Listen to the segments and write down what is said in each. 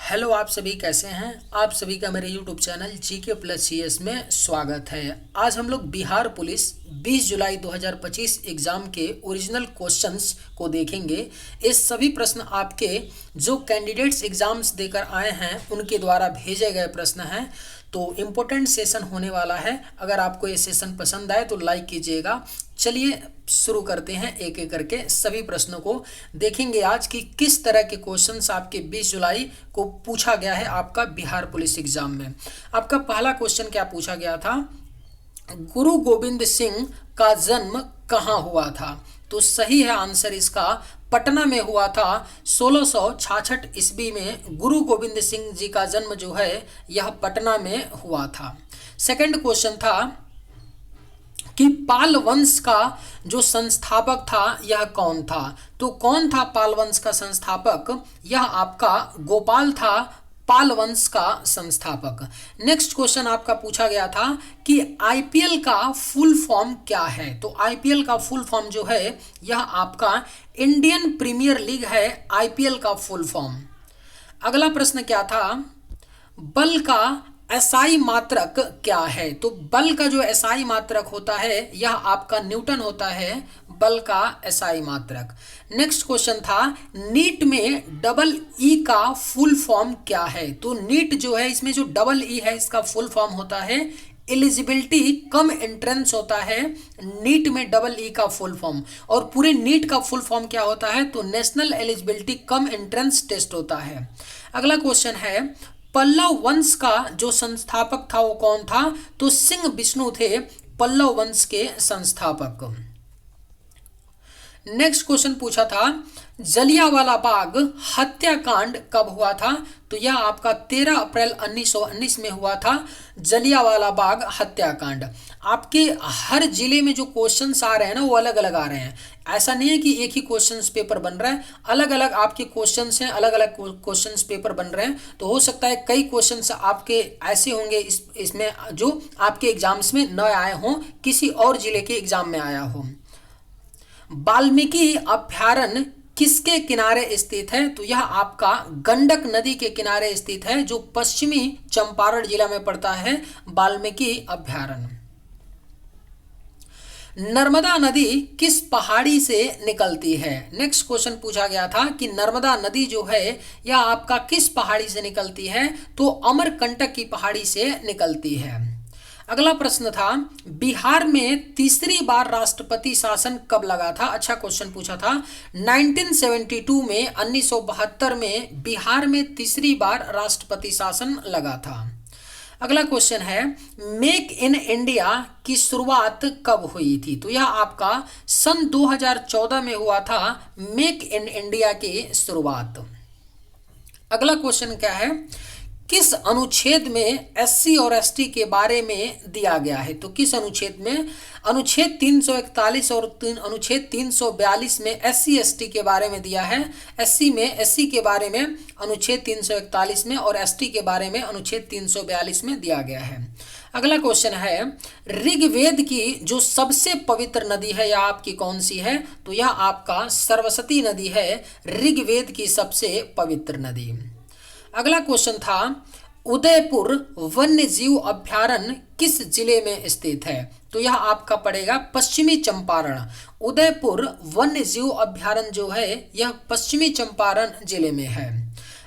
Hello, आप सभी कैसे हैं। आप सभी का मेरे YouTube channel GK plus CS में स्वागत है। आज हम लोग बिहार पुलिस 20 जुलाई 2025 एग्ज़ाम के ओरिजिनल क्वेश्चंस को देखेंगे। ये सभी प्रश्न आपके जो कैंडिडेट्स एग्ज़ाम्स देकर आए हैं उनके द्वारा भेजे गए प्रश्न हैं। तो इम्पोर्टेंट सेशन होने वाला है। अगर आपको ये सेशन पसंद आए तो लाइक कीजिएगा। चलिए शुरू करते हैं, एक एक करके सभी प्रश्नों को देखेंगे आज कि किस तरह के क्वेश्चंस आपके 20 जुलाई को पूछा गया है आपका बिहार पुलिस एग्जाम में। आपका पहला क्वेश्चन क्या पूछा गया था, गुरु गोविंद सिंह का जन्म कहाँ हुआ था। तो सही है आंसर इसका, पटना में हुआ था। 1666 ईस्वी में गुरु गोविंद सिंह जी का जन्म जो है यह पटना में हुआ था। सेकंड क्वेश्चन था कि पाल वंश का जो संस्थापक था यह कौन था। तो कौन था पाल वंश का संस्थापक, यह आपका गोपाल था, पाल वंश का संस्थापक। नेक्स्ट क्वेश्चन आपका पूछा गया था कि आईपीएल का फुल फॉर्म क्या है। तो आईपीएल का फुल फॉर्म जो है यह आपका इंडियन प्रीमियर लीग है, आईपीएल का फुल फॉर्म। अगला प्रश्न क्या था, बल का एसआई मात्रक क्या है। तो बल का जो एसआई मात्रक होता है यह आपका न्यूटन होता है, बल का एसआई मात्रक। नेक्स्ट क्वेश्चन था, नीट में डबल ई का फुल फॉर्म क्या है। तो नीट जो है इसमें जो डबल ई है इसका फुल फॉर्म होता है एलिजिबिलिटी कम एंट्रेंस होता है। नीट में डबल ई का फुल फॉर्म, और पूरे नीट का फुल फॉर्म क्या होता है, तो national eligibility cum entrance test होता है। अगला क्वेश्चन है, पल्लव वंश का जो संस्थापक था वो कौन था। तो सिंह विष्णु थे पल्लव वंश के संस्थापक। नेक्स्ट क्वेश्चन पूछा था, जलियांवाला बाग हत्याकांड कब हुआ था। तो यह आपका 13 अप्रैल 1919 में हुआ था, जलियांवाला बाग हत्याकांड। आपके हर जिले में जो क्वेश्चंस आ रहे हैं ना वो अलग अलग आ रहे हैं। ऐसा नहीं है कि एक ही क्वेश्चंस पेपर बन रहा है, अलग अलग आपके क्वेश्चंस हैं, अलग अलग क्वेश्चंस पेपर बन रहे हैं। तो हो सकता है कई क्वेश्चंस आपके ऐसे होंगे इसमें जो आपके एग्जाम्स में न आए हों, किसी और जिले के एग्जाम में आया हो। वाल्मीकि अभ्यारण्य किसके किनारे स्थित है। तो यह आपका गंडक नदी के किनारे स्थित है, जो पश्चिमी चंपारण जिला में पड़ता है वाल्मीकि अभ्यारण्य। नर्मदा नदी किस पहाड़ी से निकलती है। नेक्स्ट क्वेश्चन पूछा गया था कि नर्मदा नदी जो है यह आपका किस पहाड़ी से निकलती है। तो अमरकंटक की पहाड़ी से निकलती है। अगला प्रश्न था, बिहार में तीसरी बार राष्ट्रपति शासन कब लगा था। अच्छा क्वेश्चन पूछा था। 1972 में 1972 में बिहार में तीसरी बार राष्ट्रपति शासन लगा था। अगला क्वेश्चन है, मेक इन इंडिया की शुरुआत कब हुई थी। तो यह आपका सन 2014 में हुआ था, मेक इन इंडिया की शुरुआत। अगला क्वेश्चन क्या है, किस अनुच्छेद में एससी और एसटी के बारे में दिया गया है। तो किस अनुच्छेद में, अनुच्छेद 341 और अनुच्छेद 342 में एससी एसटी के बारे में दिया है। एससी के बारे में अनुच्छेद 341 में और एसटी के बारे में अनुच्छेद 342 में दिया गया है। अगला क्वेश्चन है, ऋग्वेद की जो सबसे पवित्र नदी है यह आपकी कौन सी है। तो यह आपका सरस्वती नदी है, ऋग्वेद की सबसे पवित्र नदी। अगला क्वेश्चन था, उदयपुर वन्य जीव अभ्यारण्य किस जिले में स्थित है। तो यह आपका पड़ेगा पश्चिमी चंपारण। उदयपुर वन्य जीव अभ्यारण्य जो है यह पश्चिमी चंपारण जिले में है।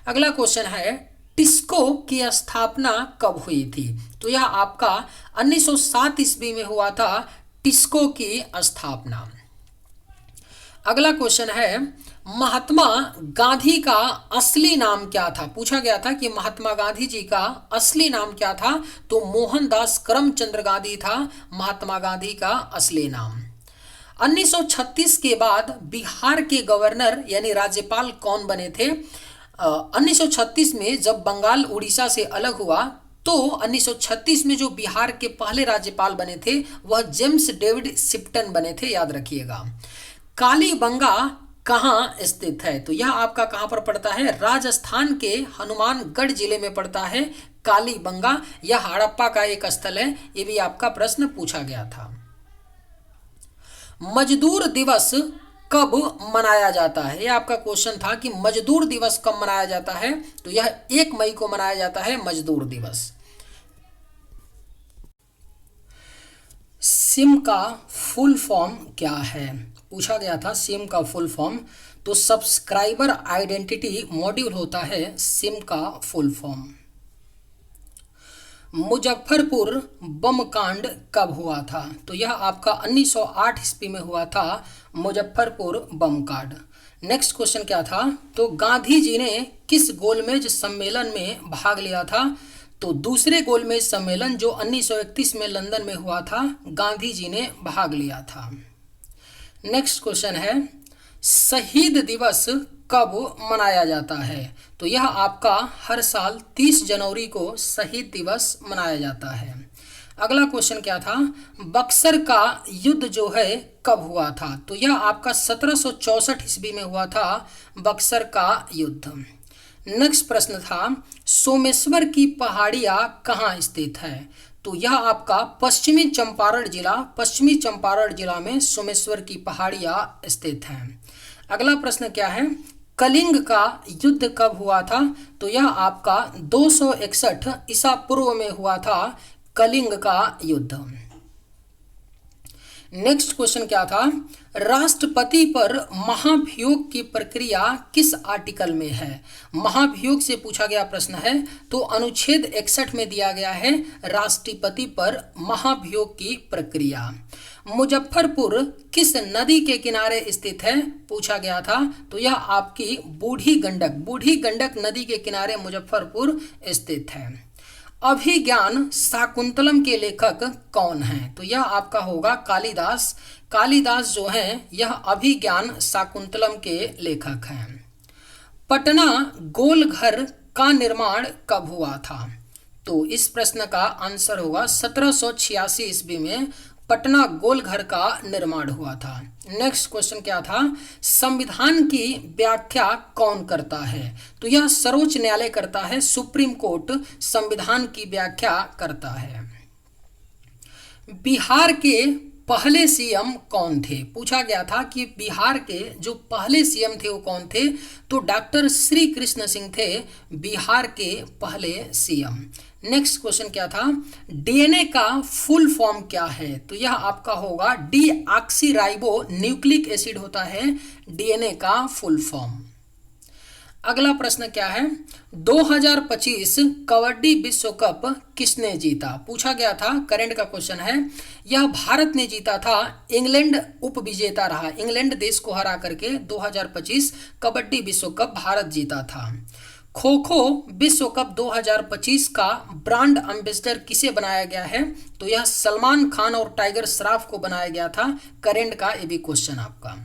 अगला क्वेश्चन है, टिस्को की स्थापना कब हुई थी। तो यह आपका 1907 ईस्वी में हुआ था टिस्को की स्थापना। अगला क्वेश्चन है, महात्मा गांधी का असली नाम क्या था। पूछा गया था कि महात्मा गांधी जी का असली नाम क्या था। तो मोहनदास करमचंद गांधी था महात्मा गांधी का असली नाम। 1936 के बाद बिहार के गवर्नर यानी राज्यपाल कौन बने थे। 1936 में जब बंगाल उड़ीसा से अलग हुआ तो 1936 में जो बिहार के पहले राज्यपाल बने थे वह जेम्स डेविड शिप्टन बने थे, याद रखिएगा। कालीबंगा कहाँ स्थित है। तो यह आपका कहाँ पर पड़ता है, राजस्थान के हनुमानगढ़ जिले में पड़ता है कालीबंगा। यह हड़प्पा का एक स्थल है, ये भी आपका प्रश्न पूछा गया था। मजदूर दिवस कब मनाया जाता है? यह आपका क्वेश्चन था कि मजदूर दिवस कब मनाया जाता है। तो यह 1 मई को मनाया जाता है मजदूर दिवस। सिम का फुल फॉर्म क्या है? पूछा गया था सिम का फुल फॉर्म। तो सब्सक्राइबर आइडेंटिटी मॉड्यूल होता है सिम का फुल फॉर्म। मुजफ्फरपुर बम कांड कब हुआ था? तो यह आपका 1908 ईस्वी में हुआ था मुजफ्फरपुर बम कांड। नेक्स्ट क्वेश्चन क्या था? तो गांधी जी ने किस गोलमेज सम्मेलन में भाग लिया था? तो दूसरे गोलमेज सम्मेलन जो 1931 में लंदन में हुआ था, गांधी जी ने भाग लिया था। नेक्स्ट क्वेश्चन है, शहीद दिवस कब मनाया जाता है? तो यह आपका हर साल 30 जनवरी को शहीद दिवस मनाया जाता है। अगला क्वेश्चन क्या था? बक्सर का युद्ध जो है कब हुआ था? तो यह आपका 1764 ईस्वी में हुआ था बक्सर का युद्ध। नेक्स्ट प्रश्न था, सोमेश्वर की पहाड़ियाँ कहाँ स्थित है? तो यह आपका पश्चिमी चंपारण जिला में सोमेश्वर की पहाड़ियाँ स्थित हैं। अगला प्रश्न क्या है? कलिंग का युद्ध कब हुआ था? तो यह आपका 261 ईसा पूर्व में हुआ था कलिंग का युद्ध। नेक्स्ट क्वेश्चन क्या था? राष्ट्रपति पर महाभियोग की प्रक्रिया किस आर्टिकल में है? महाभियोग से पूछा गया प्रश्न है, तो अनुच्छेद 61 में दिया गया है राष्ट्रपति पर महाभियोग की प्रक्रिया। मुजफ्फरपुर किस नदी के किनारे स्थित है? पूछा गया था। तो यह आपकी बूढ़ी गंडक नदी के किनारे मुजफ्फरपुर स्थित है। अभिज्ञान शाकुंतलम के लेखक कौन हैं? तो यह आपका होगा कालिदास जो हैं यह अभिज्ञान शाकुंतलम के लेखक हैं। पटना गोलघर का निर्माण कब हुआ था? तो इस प्रश्न का आंसर होगा 1786 ईस्वी में पटना गोलघर का निर्माण हुआ था। नेक्स्ट क्वेश्चन क्या था? संविधान की व्याख्या कौन करता है? तो यह सर्वोच्च न्यायालय करता है, सुप्रीम कोर्ट संविधान की व्याख्या करता है। बिहार के पहले सीएम कौन थे? पूछा गया था कि बिहार के जो पहले सीएम थे वो कौन थे? तो डॉक्टर श्री कृष्ण सिंह थे बिहार के पहले सीएम। नेक्स्ट क्वेश्चन क्या था? डीएनए का फुल फॉर्म क्या है? तो यह आपका होगा डीऑक्सीराइबो न्यूक्लिक एसिड होता है डीएनए का फुल फॉर्म। अगला प्रश्न क्या है? 2025 कबड्डी विश्व कप किसने जीता? पूछा गया था, करंट का क्वेश्चन है। यह भारत ने जीता था, इंग्लैंड उपविजेता रहा। इंग्लैंड देश को हरा करके 2025 कबड्डी विश्व कप भारत जीता था। खो खो विश्व कप 2025 का ब्रांड एम्बेसडर किसे बनाया गया है? तो यह सलमान खान और टाइगर श्रॉफ को बनाया गया था। करंट का ये भी क्वेश्चन आपका।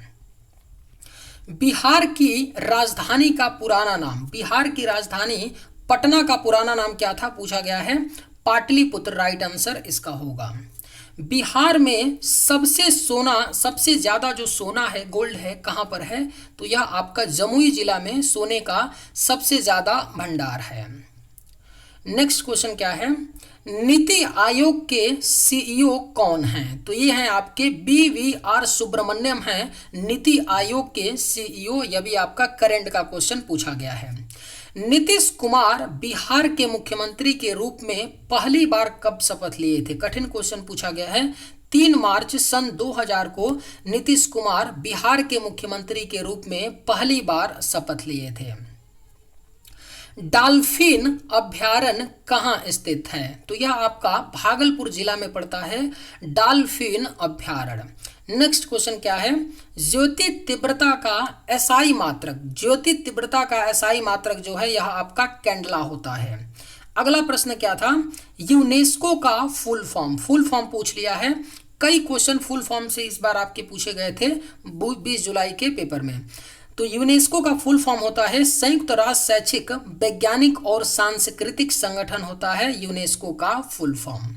बिहार की राजधानी का पुराना नाम, बिहार की राजधानी पटना का पुराना नाम क्या था? पूछा गया है पाटलिपुत्र। राइट आंसर इसका होगा। बिहार में सबसे ज्यादा जो सोना है, गोल्ड है, कहाँ पर है? तो यह आपका जमुई जिला में सोने का सबसे ज्यादा भंडार है। नेक्स्ट क्वेश्चन क्या है? नीति आयोग के सीईओ कौन हैं? तो ये हैं आपके BVR सुब्रमण्यम हैं नीति आयोग के सीईओ। यह भी आपका करंट का क्वेश्चन पूछा गया है। नीतीश कुमार बिहार के मुख्यमंत्री के रूप में पहली बार कब शपथ लिए थे? कठिन क्वेश्चन पूछा गया है। 3 मार्च सन 2000 को नीतीश कुमार बिहार के मुख्यमंत्री के रूप में पहली बार शपथ लिए थे। डॉल्फिन अभ्यारण्य कहाँ स्थित है? तो यह आपका भागलपुर जिला में पड़ता है डॉल्फिन अभ्यारण्य। नेक्स्ट क्वेश्चन क्या है? ज्योति तीव्रता का एसआई मात्रक जो है यह आपका कैंडला होता है। अगला प्रश्न क्या था? यूनेस्को का फुल फॉर्म पूछ लिया है। कई क्वेश्चन फुल फॉर्म से इस बार आपके पूछे गए थे 20 जुलाई के पेपर में। तो यूनेस्को का फुल फॉर्म होता है संयुक्त राष्ट्र शैक्षिक, वैज्ञानिक और सांस्कृतिक संगठन होता है यूनेस्को का फुल फॉर्म।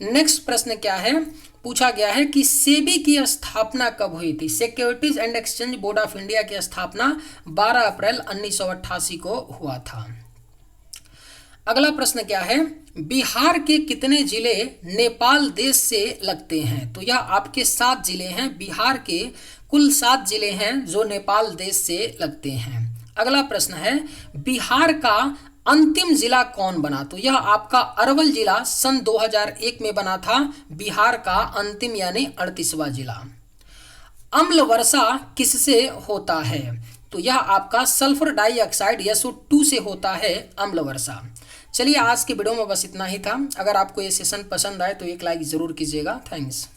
नेक्स्ट प्रश्न क्या है? पूछा गया है कि सेबी की स्थापना कब हुई थी? Securities and exchange board of India की स्थापना 12 अप्रैल 1988 को हुआ था। अगला प्रश्न क्या है? बिहार के कितने जिले नेपाल देश से लगते हैं? तो यह आपके 7 जिले हैं। बिहार के कुल 7 जिले हैं जो नेपाल देश से लगते हैं। अगला प्रश्न है, बिहार का अंतिम जिला कौन बना? तो यह आपका अरवल जिला सन 2001 में बना था, बिहार का अंतिम यानी 38वां जिला। अम्ल वर्षा किससे होता है? तो यह आपका सल्फर डाइऑक्साइड SO2 से होता है अम्ल वर्षा। चलिए आज की वीडियो में बस इतना ही था। अगर आपको ये सेशन पसंद आए तो एक लाइक ज़रूर कीजिएगा। थैंक्स।